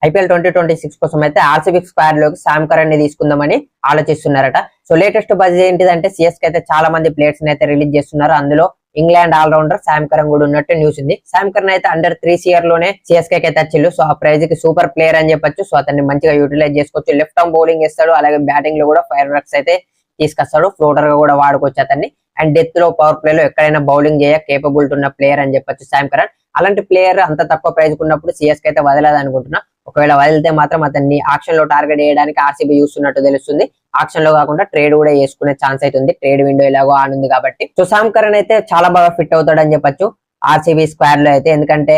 IPL 2026 కోసం అయితే RCB squad లోకి శామ్ కరణ్ ని తీసుకుందామని ఆలోచిస్తున్నారట. సో లేటెస్ట్ బజ్ ఏంటిదంటే సిఎస్కే అయితే చాలా మంది ప్లేయర్స్ అయితే రిలీజ్ చేస్తున్నారు. అందులో ఇంగ్లాండ్ ఆల్రౌండర్ శామ్ కరణ్ కూడా ఉన్నట్టు న్యూస్ ఉంది. శామ్ కరణ్ అయితే అండర్ 3 CR లోనే సిఎస్కే అయితే వచ్చిల్లు. సో ఆ ప్రైజ్ కి సూపర్ ప్లేయర్ అని చెప్పొచ్చు. సో అతన్ని మంచిగా యూటిలైజ్ చేసుకోవచ్చు. లెఫ్ట్ ఆర్మ్ బౌలింగ్ వేస్తాడు, అలాగే బ్యాటింగ్ లో కూడా ఫైర్ వర్క్స్ అయితే తీసుకొస్తాడు. ఫ్లోటర్ గా కూడా వాడుకోవచ్చు అతన్ని. అండ్ డెత్ లో, పవర్ ప్లే లో ఎక్కడైనా బౌలింగ్ చేయ కేపబిలిటీ ఉన్న ప్లేయర్ అని చెప్పొచ్చు శామ్ కరణ్. అలాంటి ప్లేయర్ అంత తక్కువ ప్రైజ్ ఉన్నప్పుడు సిఎస్కే అయితే వదలదు అనుకుంటున్నా. ఒకవేళ వదిలితే మాత్రం అతన్ని ఆక్షన్ లో టార్గెట్ చేయడానికి ఆర్సీబీ చూస్తున్నట్టు తెలుస్తుంది. ఆక్షన్ లో కాకుండా ట్రేడ్ కూడా చేసుకునే ఛాన్స్ అయితే ఉంది. ట్రేడ్ విండో ఎలాగో ఆన్ ఉంది కాబట్టి. సో శామ్ కరణ్ అయితే చాలా బాగా ఫిట్ అవుతాడు అని చెప్పొచ్చు ఆర్సీబీ స్క్వాడ్ లో అయితే. ఎందుకంటే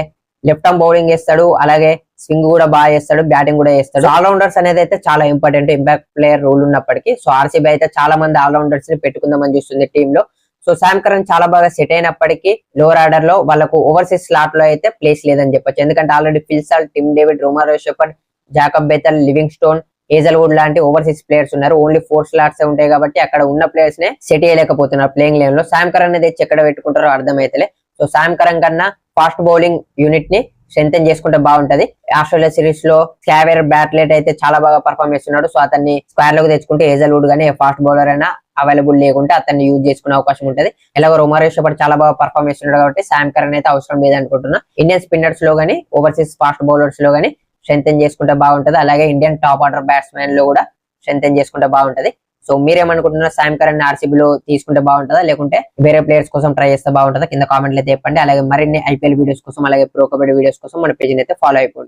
లెఫ్ట్ ఆర్మ్ బౌలింగ్ చేస్తాడు, అలాగే స్వింగ్ కూడా బాగా చేస్తాడు, బ్యాటింగ్ కూడా చేస్తాడు. ఆల్రౌండర్స్ అనేది అయితే చాలా ఇంపార్టెంట్, ఇంపాక్ట్ ప్లేయర్ రూల్ ఉన్నప్పటికీ. సో ఆర్సీబీ అయితే చాలా మంది ఆల్రౌండర్స్ ని పెట్టుకుందామని చూస్తుంది టీమ్ లో. సో శామ్ కరణ్ చాలా బాగా సెట్ అయినప్పటికీ లోవర్ ఆర్డర్ లో వాళ్ళకు ఓవర్సీస్ స్లాట్ లో అయితే ప్లేస్ లేదని చెప్పొచ్చు. ఎందుకంటే already Phil Salt, Tim David, Romario Shepherd, Jacob Bethell, Livingstone, Hazlewood లాంటి ఓవర్సీస్ ప్లేయర్స్ ఉన్నారు. ఓన్లీ 4 స్లాట్స్ ఉంటాయి కాబట్టి అక్కడ ఉన్న ప్లేయర్స్ నే సెట్ చేయలేకపోతున్నారు ప్లేయింగ్ లైన్ లో. శామ్ కరణ్ తెచ్చి ఎక్కడ పెట్టుకుంటారో అర్థమైతలే. సో శామ్ కరణ్ కన్నా ఫాస్ట్ బౌలింగ్ యూనిట్ ని స్ట్రెంథెన్ చేసుకుంటే బాగుంటది. ఆస్ట్రేలియా సిరీస్ లో క్లావెర్ బ్యాట్లెట్ అయితే చాలా బాగా పర్ఫామ్ చేస్తున్నాడు. సో అతన్ని స్క్వాడ్ లోకి తెచ్చుకుంటే హేజల్వుడ్ గానీ ఫాస్ట్ బౌలర్ అయినా అవైలబుల్ లేకుంటే అతన్ని యూజ్ చేసుకునే అవకాశం ఉంటది. ఎలాగో రోమారియో షెపర్డ్ చాలా బాగా పర్ఫామ్ చేస్తున్నాడు కాబట్టి శామ్ కరణ్ అయితే అవసరం లేదనుకుంటున్నా. ఇండియన్ స్పిన్నర్స్ లో గానీ, ఓవర్సీస్ ఫాస్ట్ బౌలర్స్ లో గానీ స్ట్రెంథెన్ చేసుకుంటే బాగుంటది. అలాగే ఇండియన్ టాప్ ఆర్డర్ బ్యాట్స్మెన్ లో కూడా స్ట్రెంథెన్ చేసుకుంటే బాగుంటది. సో మీరేమనుకుంటున్నారు? శామ్ కరణ్ ఆర్సీబీ లో తీసుకుంటే బాగుంటుందా, లేకుంటే వేరే ప్లేయర్స్ కోసం ట్రై చేస్తే బాగుంటుందా? కింద కామెంట్లు అయితే చెప్పండి. అలాగే మరిన్ని ఐపీఎల్ వీడియోస్ కోసం, అలాగే ప్రో కబడ్డీ వీడియోస్ కోసం మన పేజ్ అయితే ఫాలో అయిపోండి.